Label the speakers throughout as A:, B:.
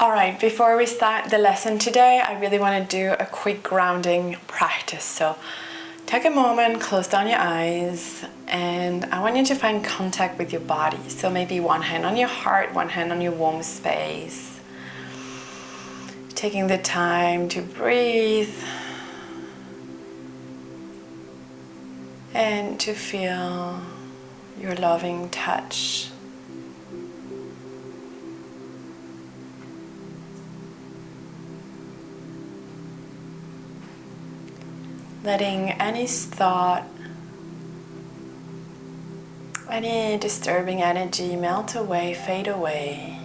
A: Alright, before we start the lesson today, I really want to do a quick grounding practice. So take a moment, close down your eyes, and I want you to find contact with your body. So maybe one hand on your heart, one hand on your womb space. Taking the time to breathe and to feel your loving touch. Letting any thought, any disturbing energy melt away, fade away,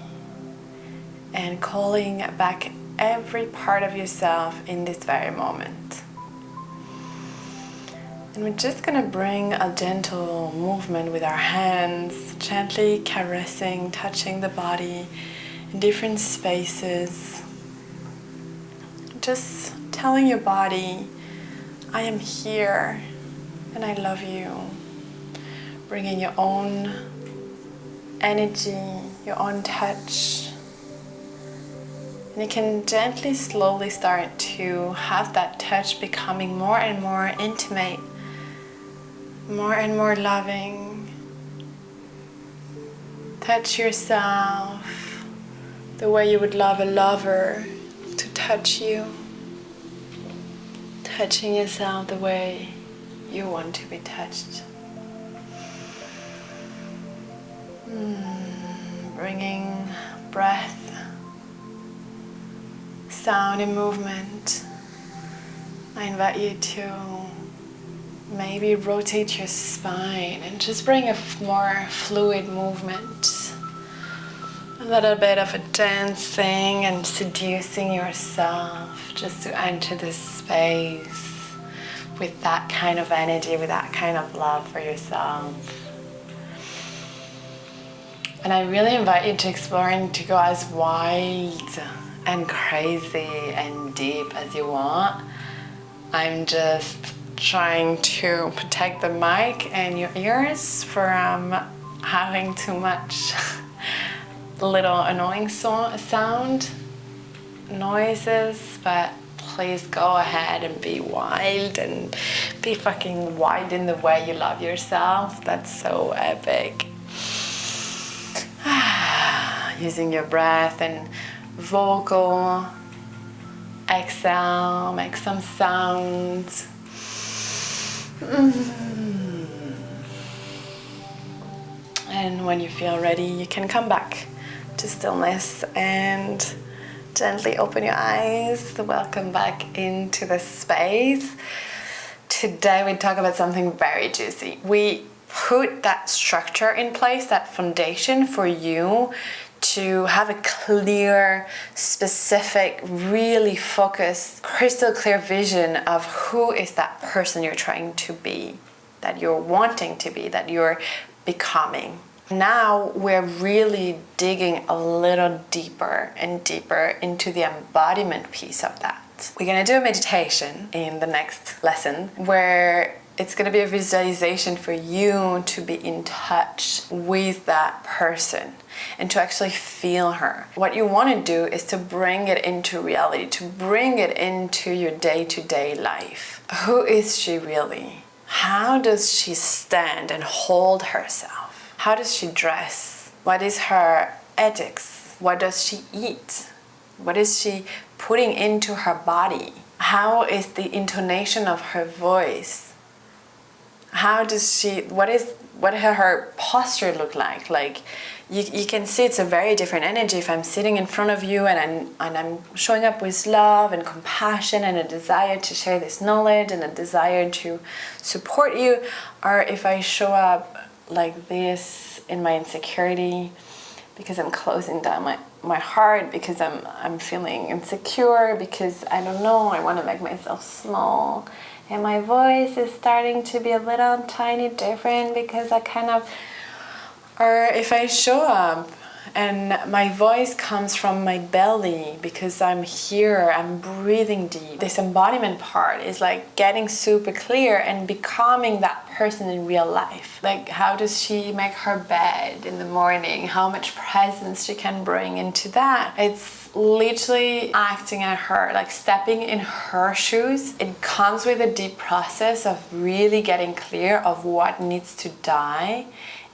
A: and calling back every part of yourself in this very moment. And we're just going to bring a gentle movement with our hands, gently caressing, touching the body in different spaces. Just telling your body, I am here and I love you. Bringing your own energy, your own touch. And you can gently, slowly start to have that touch becoming more and more intimate, more and more loving. Touch yourself the way you would love a lover to touch you. Touching yourself the way you want to be touched. Bringing breath, sound and movement. I invite you to maybe rotate your spine and just bring a more fluid movement. A little bit of a dancing and seducing yourself just to enter this space with that kind of energy, with that kind of love for yourself. And I really invite you to explore and to go as wild and crazy and deep as you want. I'm just trying to protect the mic and your ears from having too much little annoying sound noises, but please go ahead and be wild and be fucking wild in the way you love yourself. That's so epic. Using your breath and vocal exhale, make some sounds. And when you feel ready, you can come back to stillness and gently open your eyes. Welcome back into the space. Today we talk about something very juicy. We put that structure in place, that foundation for you to have a clear, specific, really focused, crystal clear vision of who is that person you're trying to be, that you're wanting to be, that you're becoming. Now we're really digging a little deeper and deeper into the embodiment piece of that. We're going to do a meditation in the next lesson where it's going to be a visualization for you to be in touch with that person and to actually feel her. What you want to do is to bring it into reality, to bring it into your day-to-day life. Who is she really? How does she stand and hold herself? How does she dress? What is her ethics? What does she eat? What is she putting into her body? How is the intonation of her voice? How does she, what her posture look like? Like you can see it's a very different energy if I'm sitting in front of you and I'm showing up with love and compassion and a desire to share this knowledge and a desire to support you, or if I show up like this in my insecurity because I'm closing down my heart, because I'm feeling insecure, because I don't know, I want to make myself small. And my voice is starting to be a little tiny different because I kind of, or if I show up And my voice comes from my belly because I'm here, I'm breathing deep. This embodiment part is like getting super clear and becoming that person in real life. Like, how does she make her bed in the morning? How much presence she can bring into that? It's literally acting at her, like stepping in her shoes. It comes with a deep process of really getting clear of what needs to die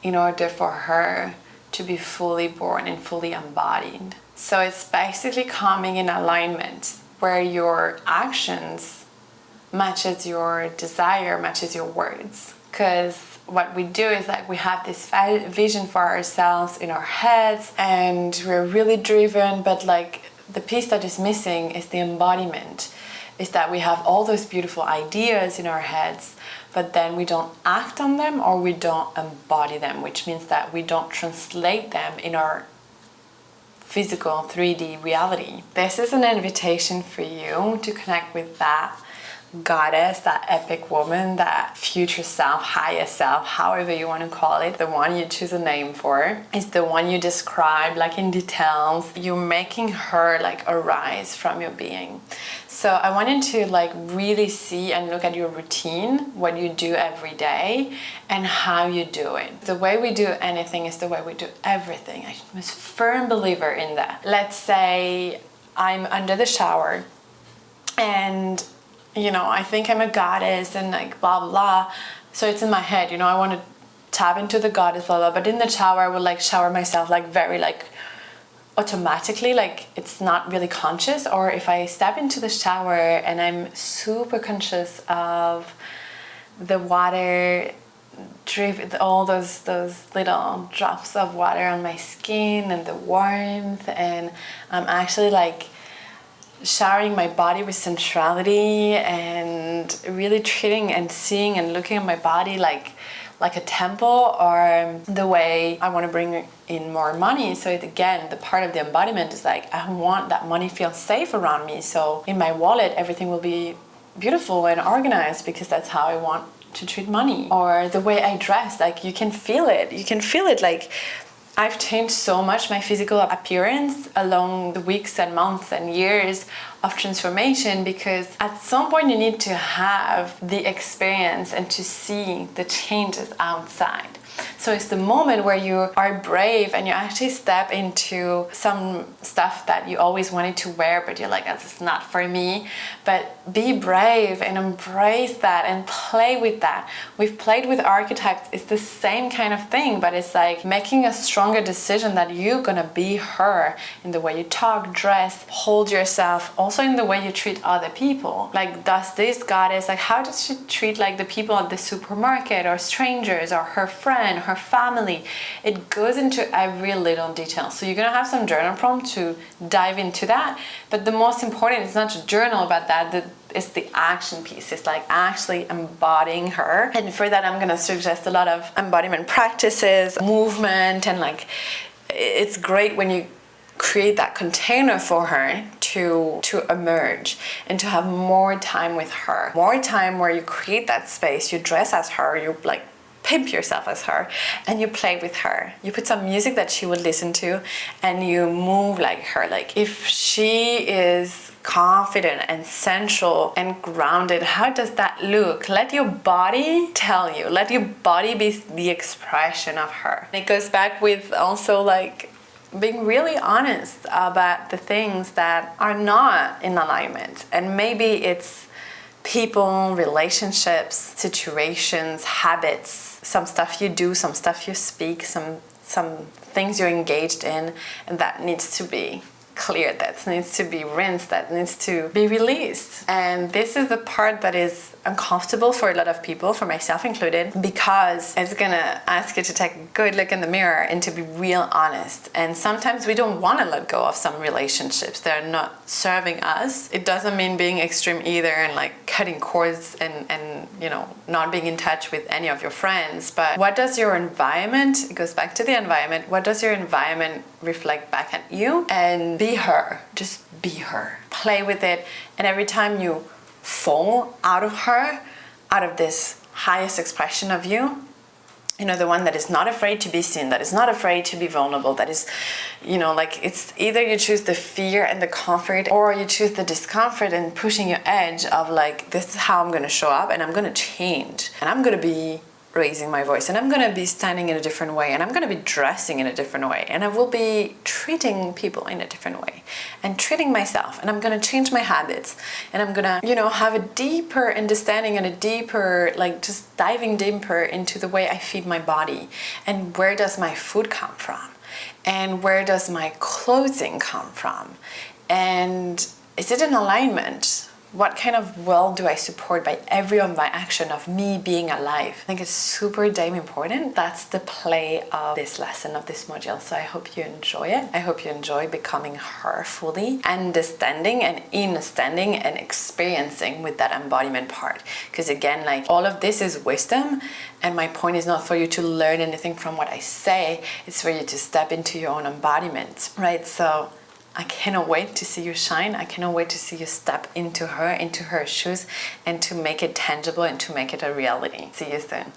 A: in order for her to be fully born and fully embodied. So it's basically coming in alignment where your actions matches your desire, matches your words. Because what we do is like we have this vision for ourselves in our heads and we're really driven, but like the piece that is missing is the embodiment. Is that we have all those beautiful ideas in our heads, but then we don't act on them or we don't embody them, which means that we don't translate them in our physical 3D reality. This is an invitation for you to connect with that goddess, that epic woman, that future self, highest self, however you want to call it, the one you choose a name for, is the one you describe like in details. You're making her like arise from your being. So I wanted to like really see and look at your routine, what you do every day and how you do it. The way we do anything is the way we do everything. I'm a firm believer in that. Let's say I'm under the shower and I think I'm a goddess and like blah, blah. So it's in my head, I want to tap into the goddess, blah, blah. But in the shower, I will like shower myself like very like automatically, like it's not really conscious. Or if I step into the shower and I'm super conscious of the water drip, all those little drops of water on my skin and the warmth, and I'm actually like showering my body with sensuality and really treating and seeing and looking at my body like a temple, or the way I want to bring in more money. So again, the part of the embodiment is like, I want that money feels safe around me. So in my wallet, everything will be beautiful and organized because that's how I want to treat money. Or the way I dress, like you can feel it. You can feel it like I've changed so much my physical appearance along the weeks and months and years of transformation, because at some point you need to have the experience and to see the changes outside. So it's the moment where you are brave and you actually step into some stuff that you always wanted to wear, but you're like, that's not for me. But be brave and embrace that and play with that. We've played with archetypes. It's the same kind of thing, but it's like making a stronger decision that you're gonna be her in the way you talk, dress, hold yourself, also in the way you treat other people. Like, does this goddess, like how does she treat like the people at the supermarket or strangers or her friend, her family? It goes into every little detail. So you're gonna have some journal prompts to dive into that, but the most important is not to journal about that, it's the action piece. It's like actually embodying her. And for that, I'm gonna suggest a lot of embodiment practices, movement, and like it's great when you create that container for her to emerge and to have more time with her, more time where you create that space, you dress as her, you like pimp yourself as her, and you play with her. You put some music that she would listen to and you move like her. Like if she is confident and sensual and grounded, how does that look? Let your body tell you. Let your body be the expression of her. It goes back with also like being really honest about the things that are not in alignment. And maybe it's people, relationships, situations, habits, some stuff you do, some stuff you speak, some things you're engaged in, and that needs to be cleared, that needs to be rinsed, that needs to be released. And this is the part that is uncomfortable for a lot of people, for myself included, because it's gonna ask you to take a good look in the mirror and to be real honest. And sometimes we don't want to let go of some relationships that are not serving us. It doesn't mean being extreme either and like cutting cords and not being in touch with any of your friends. But what does your environment, it goes back to the environment, what does your environment reflect back at you? And be her, just be her, play with it. And every time you fall out of her, out of this highest expression of you, the one that is not afraid to be seen, that is not afraid to be vulnerable, that is, like, it's either you choose the fear and the comfort, or you choose the discomfort and pushing your edge of like, this is how I'm going to show up, and I'm going to change, and I'm going to be raising my voice, and I'm going to be standing in a different way, and I'm going to be dressing in a different way, and I will be treating people in a different way, and treating myself, and I'm going to change my habits, and I'm going to have a deeper understanding and a deeper, like, just diving deeper into the way I feed my body, and where does my food come from, and where does my clothing come from, and is it in alignment? What kind of world do I support by every of my action of me being alive? I think it's super damn important. That's the play of this lesson, of this module. So I hope you enjoy it. I hope you enjoy becoming her fully, understanding and understanding and experiencing with that embodiment part. Because again, like, all of this is wisdom, and my point is not for you to learn anything from what I say. It's for you to step into your own embodiment, right? So I cannot wait to see you shine. I cannot wait to see you step into her shoes, and to make it tangible and to make it a reality. See you soon.